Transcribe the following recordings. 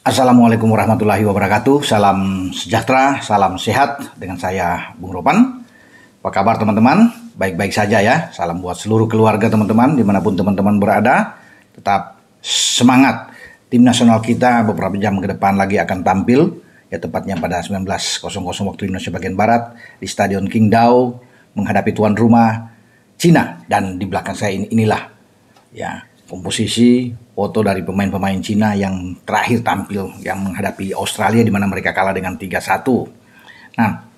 Assalamualaikum warahmatullahi wabarakatuh. Salam sejahtera, salam sehat dengan saya Bung Ropan. Apa kabar teman-teman? Baik-baik saja ya. Salam buat seluruh keluarga teman-teman dimanapun teman-teman berada. Tetap semangat. Tim nasional kita beberapa jam ke depan lagi akan tampil. Ya tepatnya pada 19.00 waktu Indonesia bagian Barat di Stadion Qingdao menghadapi tuan rumah Cina. Dan di belakang saya inilah ya komposisi foto dari pemain-pemain Cina yang terakhir tampil yang menghadapi Australia di mana mereka kalah dengan 3-1. Nah,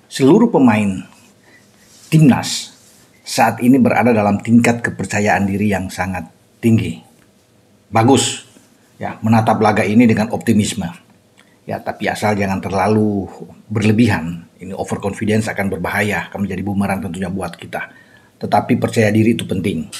seluruh pemain timnas saat ini berada dalam tingkat kepercayaan diri yang sangat tinggi. Bagus ya, menatap laga ini dengan optimisme. Ya, tapi asal jangan terlalu berlebihan. Ini overconfidence akan berbahaya, akan menjadi bumerang tentunya buat kita. Tetapi percaya diri itu penting.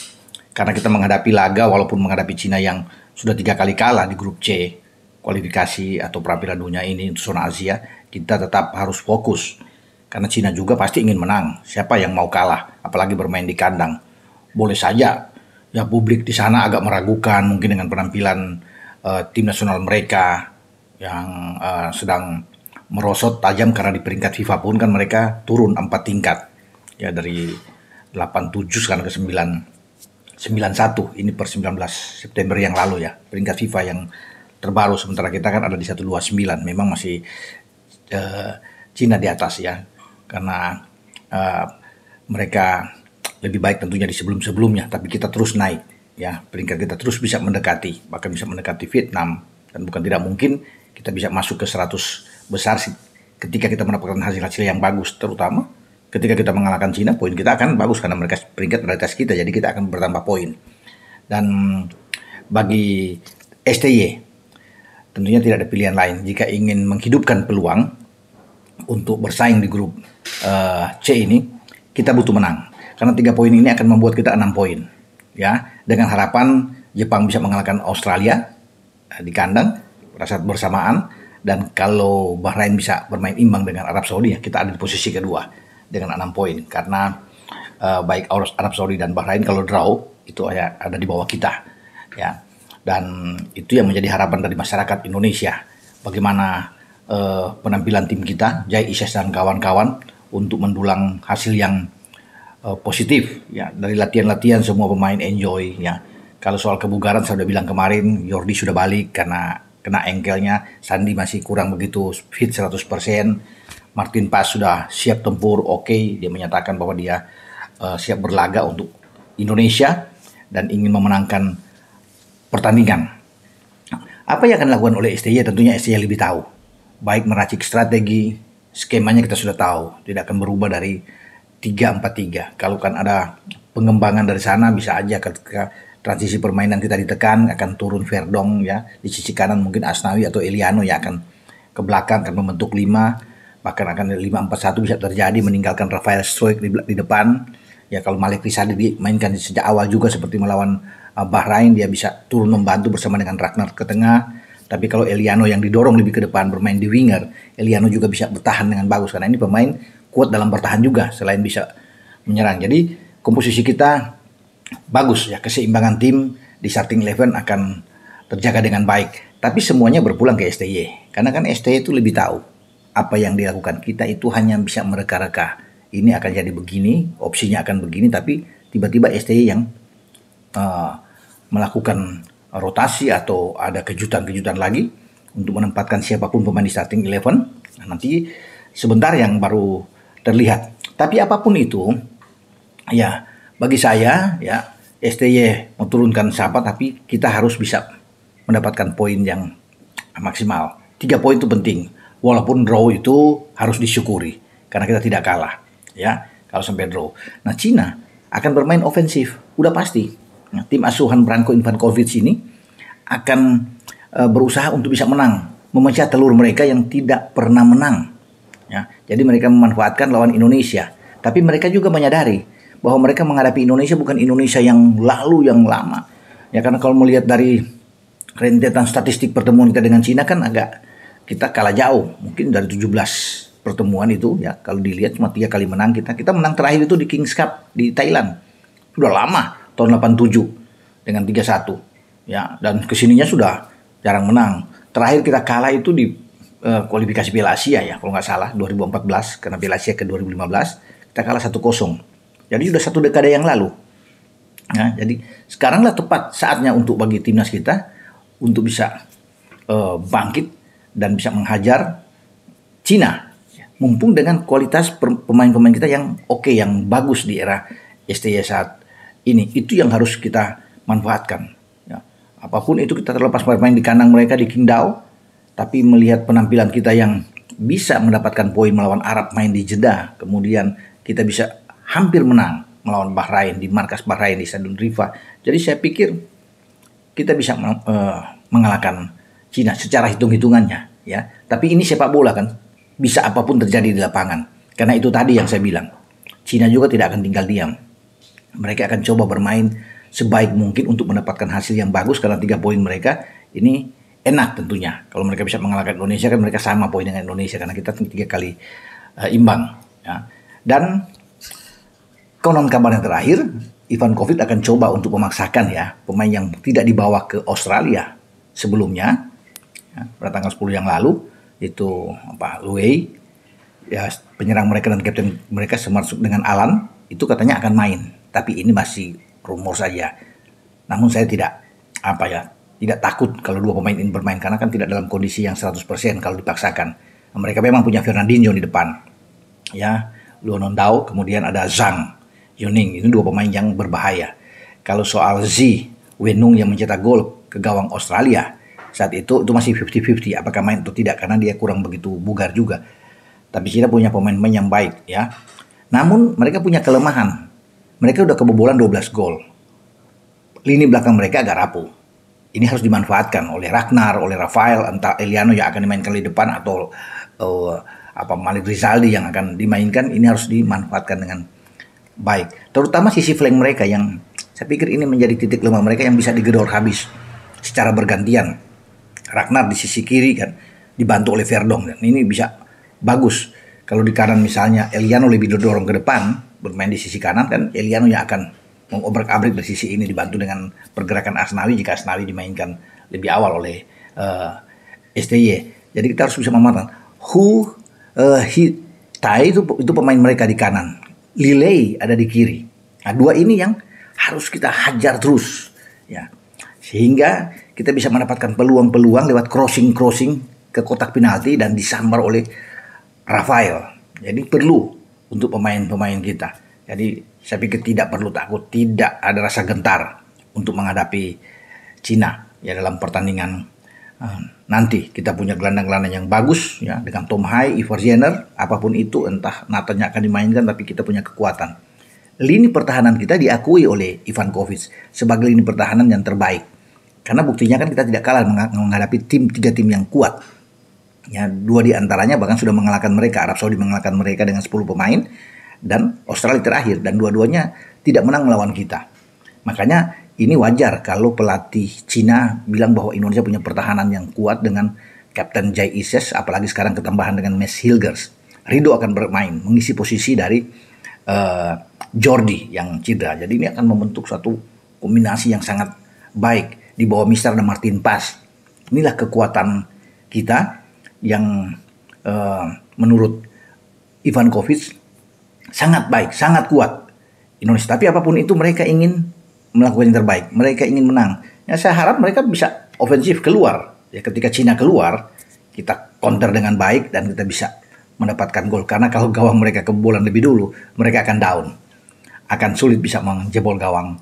Karena kita menghadapi laga walaupun menghadapi Cina yang sudah 3 kali kalah di grup C kualifikasi atau pra-piala dunia ini untuk zona Asia, kita tetap harus fokus. Karena Cina juga pasti ingin menang. Siapa yang mau kalah, apalagi bermain di kandang. Boleh saja ya publik di sana agak meragukan mungkin dengan penampilan tim nasional mereka yang sedang merosot tajam karena di peringkat FIFA pun kan mereka turun 4 tingkat. Ya dari 87 sekarang ke 91 ini per 19 September yang lalu ya, peringkat FIFA yang terbaru, sementara kita kan ada di 129. Memang masih Cina di atas ya, karena mereka lebih baik tentunya di sebelum-sebelumnya, tapi kita terus naik ya, peringkat kita terus bisa mendekati, bahkan bisa mendekati Vietnam, dan bukan tidak mungkin kita bisa masuk ke 100 besar ketika kita mendapatkan hasil-hasil yang bagus, terutama ketika kita mengalahkan Cina, poin kita akan bagus karena mereka peringkat di atas kita, jadi kita akan bertambah poin. Dan bagi STY tentunya tidak ada pilihan lain jika ingin menghidupkan peluang untuk bersaing di grup C ini. Kita butuh menang karena 3 poin ini akan membuat kita 6 poin ya, dengan harapan Jepang bisa mengalahkan Australia di kandang pada saat bersamaan, dan kalau Bahrain bisa bermain imbang dengan Arab Saudi ya, kita ada di posisi kedua dengan 6 poin, karena baik Arab Saudi dan Bahrain kalau draw itu ada di bawah kita ya. Dan itu yang menjadi harapan dari masyarakat Indonesia, bagaimana penampilan tim kita, Jai Isyas dan kawan-kawan untuk mendulang hasil yang positif ya. Dari latihan-latihan semua pemain enjoy ya. Kalau soal kebugaran saya sudah bilang kemarin, Jordi sudah balik karena kena engkelnya, Sandi masih kurang begitu fit 100%. Martin Paes sudah siap tempur, oke. Dia menyatakan bahwa dia siap berlaga untuk Indonesia dan ingin memenangkan pertandingan. Apa yang akan dilakukan oleh STY? Tentunya STY lebih tahu. Baik meracik strategi, skemanya kita sudah tahu. Tidak akan berubah dari 3-4-3. Kalau kan ada pengembangan dari sana, bisa aja ketika transisi permainan kita ditekan, akan turun Verdong ya. Di sisi kanan mungkin Asnawi atau Eliano yang akan ke belakang, akan membentuk 5. Bahkan akan 5-4-1 bisa terjadi, meninggalkan Rafael Struijk di depan. Ya kalau Malik Rizadi dimainkan sejak awal juga seperti melawan Bahrain, dia bisa turun membantu bersama dengan Ragnar ke tengah. Tapi kalau Eliano yang didorong lebih ke depan bermain di winger, Eliano juga bisa bertahan dengan bagus karena ini pemain kuat dalam bertahan juga selain bisa menyerang. Jadi komposisi kita bagus ya, keseimbangan tim di starting 11 akan terjaga dengan baik. Tapi semuanya berpulang ke STY karena kan STY itu lebih tahu apa yang dilakukan. Kita itu hanya bisa mereka-reka. Ini akan jadi begini, opsinya akan begini, tapi tiba-tiba STY yang melakukan rotasi atau ada kejutan-kejutan lagi untuk menempatkan siapapun pemain di starting 11. Nah, nanti sebentar yang baru terlihat. Tapi apapun itu, ya bagi saya ya STY menurunkan siapa, tapi kita harus bisa mendapatkan poin yang maksimal. 3 poin itu penting. Walaupun draw itu harus disyukuri karena kita tidak kalah ya kalau sampai draw. Nah, Cina akan bermain ofensif, udah pasti. Nah, tim asuhan Branko Ivankovic ini akan berusaha untuk bisa menang, memecah telur mereka yang tidak pernah menang ya. Jadi mereka memanfaatkan lawan Indonesia, tapi mereka juga menyadari bahwa mereka menghadapi Indonesia bukan Indonesia yang lalu yang lama ya, karena kalau melihat dari rentetan statistik pertemuan kita dengan Cina kan kita kalah jauh, mungkin dari 17 pertemuan itu ya, kalau dilihat cuma 3 kali menang kita menang terakhir itu di Kings Cup di Thailand, sudah lama tahun 87 dengan 3-1 ya, dan kesininya sudah jarang menang. Terakhir kita kalah itu di kualifikasi Piala Asia ya, kalau nggak salah 2014, karena Piala Asia ke 2015 kita kalah 1-0. Jadi sudah 1 dekade yang lalu. Ya, jadi sekaranglah tepat saatnya untuk bagi timnas kita untuk bisa bangkit dan bisa menghajar Cina. Mumpung dengan kualitas pemain-pemain kita yang oke, yang bagus di era STY saat ini, itu yang harus kita manfaatkan. Ya, apapun itu kita terlepas pemain di kandang mereka di Qingdao, tapi melihat penampilan kita yang bisa mendapatkan poin melawan Arab main di Jeddah, kemudian kita bisa hampir menang melawan Bahrain di markas Bahrain di Stadion Rifa. Jadi saya pikir kita bisa mengalahkan Cina secara hitung-hitungannya, ya. Tapi ini sepak bola kan. Bisa apapun terjadi di lapangan. Karena itu tadi yang saya bilang. Cina juga tidak akan tinggal diam. Mereka akan coba bermain sebaik mungkin untuk mendapatkan hasil yang bagus. Karena 3 poin mereka ini enak tentunya. Kalau mereka bisa mengalahkan Indonesia kan mereka sama poin dengan Indonesia. Karena kita 3 kali imbang. Ya. Dan konon kabar yang terakhir, Ivankov akan coba untuk memaksakan ya pemain yang tidak dibawa ke Australia sebelumnya. Ya, pada tanggal 10 yang lalu. Itu Luei, ya, penyerang mereka dan kapten mereka termasuk dengan Alan, itu katanya akan main. Tapi ini masih rumor saja. Namun saya tidak takut kalau 2 pemain ini bermain, karena kan tidak dalam kondisi yang 100% kalau dipaksakan. Mereka memang punya Fernandinho di depan. Ya, Luo Nondao, kemudian ada Zhang Yuning, ini 2 pemain yang berbahaya. Kalau soal Zi Wenung yang mencetak gol ke gawang Australia, saat itu masih 50-50 apakah main atau tidak, karena dia kurang begitu bugar juga. Tapi Cina punya pemain-pemain yang baik ya. Namun mereka punya kelemahan. Mereka udah kebobolan 12 gol. Lini belakang mereka agak rapuh. Ini harus dimanfaatkan oleh Ragnar, oleh Rafael, entah Eliano yang akan dimainkan di depan atau Malik Rizaldi yang akan dimainkan. Ini harus dimanfaatkan dengan baik. Terutama sisi flank mereka yang saya pikir ini menjadi titik lemah mereka yang bisa digedor habis secara bergantian. Ragnar di sisi kiri kan dibantu oleh Verdong, dan ini bisa bagus. Kalau di kanan misalnya Eliano lebih didorong ke depan bermain di sisi kanan, kan Eliano yang akan mengobrak-abrik dari sisi ini dibantu dengan pergerakan Asnawi jika Asnawi dimainkan lebih awal oleh STY. Jadi kita harus bisa mematang Tai itu pemain mereka di kanan, Lilei ada di kiri. Nah, 2 ini yang harus kita hajar terus ya, sehingga kita bisa mendapatkan peluang-peluang lewat crossing ke kotak penalti dan disambar oleh Rafael. Jadi perlu untuk pemain-pemain kita. Jadi saya pikir tidak perlu takut, tidak ada rasa gentar untuk menghadapi Cina ya dalam pertandingan nanti. Kita punya gelandang-gelandang yang bagus ya, dengan Tom Hai, Ivar Jenner, apapun itu, entah Natanya akan dimainkan, tapi kita punya kekuatan. Lini pertahanan kita diakui oleh Ivankov sebagai lini pertahanan yang terbaik. Karena buktinya kan kita tidak kalah menghadapi 3 tim yang kuat. Ya, 2 di antaranya bahkan sudah mengalahkan mereka. Arab Saudi mengalahkan mereka dengan 10 pemain. Dan Australia terakhir. Dan 2-duanya tidak menang melawan kita. Makanya ini wajar kalau pelatih Cina bilang bahwa Indonesia punya pertahanan yang kuat dengan Kapten Jai Ises. Apalagi sekarang ketambahan dengan Mes Hilgers. Rido akan bermain, mengisi posisi dari Jordi yang cedera. Jadi ini akan membentuk satu kombinasi yang sangat baik di bawah Mister dan Martin Pas. Inilah kekuatan kita yang menurut Ivankov sangat baik, sangat kuat Indonesia. Tapi apapun itu mereka ingin melakukan yang terbaik. Mereka ingin menang. Ya, saya harap mereka bisa ofensif keluar. Ya, ketika Cina keluar, kita counter dengan baik dan kita bisa mendapatkan gol. Karena kalau gawang mereka kebobolan lebih dulu, mereka akan down. Akan sulit bisa menjebol gawang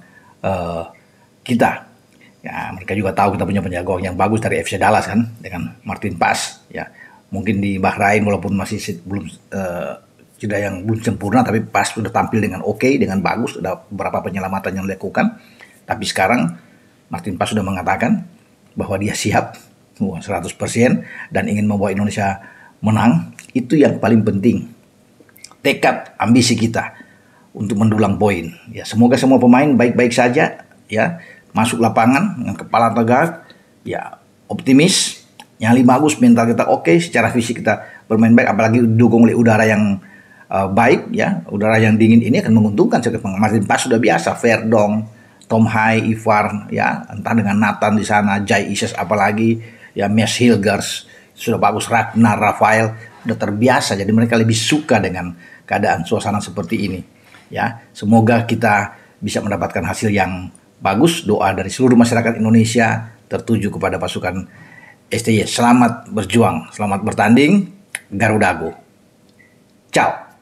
kita. Ya, mereka juga tahu kita punya penjaga gawang yang bagus dari FC Dallas kan, dengan Martin Pas. Ya, mungkin di Bahrain walaupun masih belum cedera yang belum sempurna, tapi Pas sudah tampil dengan oke, dengan bagus. Ada beberapa penyelamatan yang dilakukan. Tapi sekarang Martin Pas sudah mengatakan bahwa dia siap 100% dan ingin membawa Indonesia menang. Itu yang paling penting. Tekad, ambisi kita untuk mendulang poin. Ya, semoga semua pemain baik-baik saja ya. Masuk lapangan dengan kepala tegak, ya optimis, nyali bagus, mental kita oke, secara fisik kita bermain baik, apalagi didukung oleh udara yang baik ya, udara yang dingin ini akan menguntungkan. Martin Pas sudah biasa, Verdong, Tom Hai, Ivar, ya, entah dengan Nathan di sana, Jai Isis apalagi, ya, Mes Hilgers, sudah bagus, Ragnar, Rafael, udah terbiasa, jadi mereka lebih suka dengan keadaan suasana seperti ini. Ya, semoga kita bisa mendapatkan hasil yang bagus. Doa dari seluruh masyarakat Indonesia tertuju kepada pasukan STY. Selamat berjuang, selamat bertanding, Garudago. Ciao.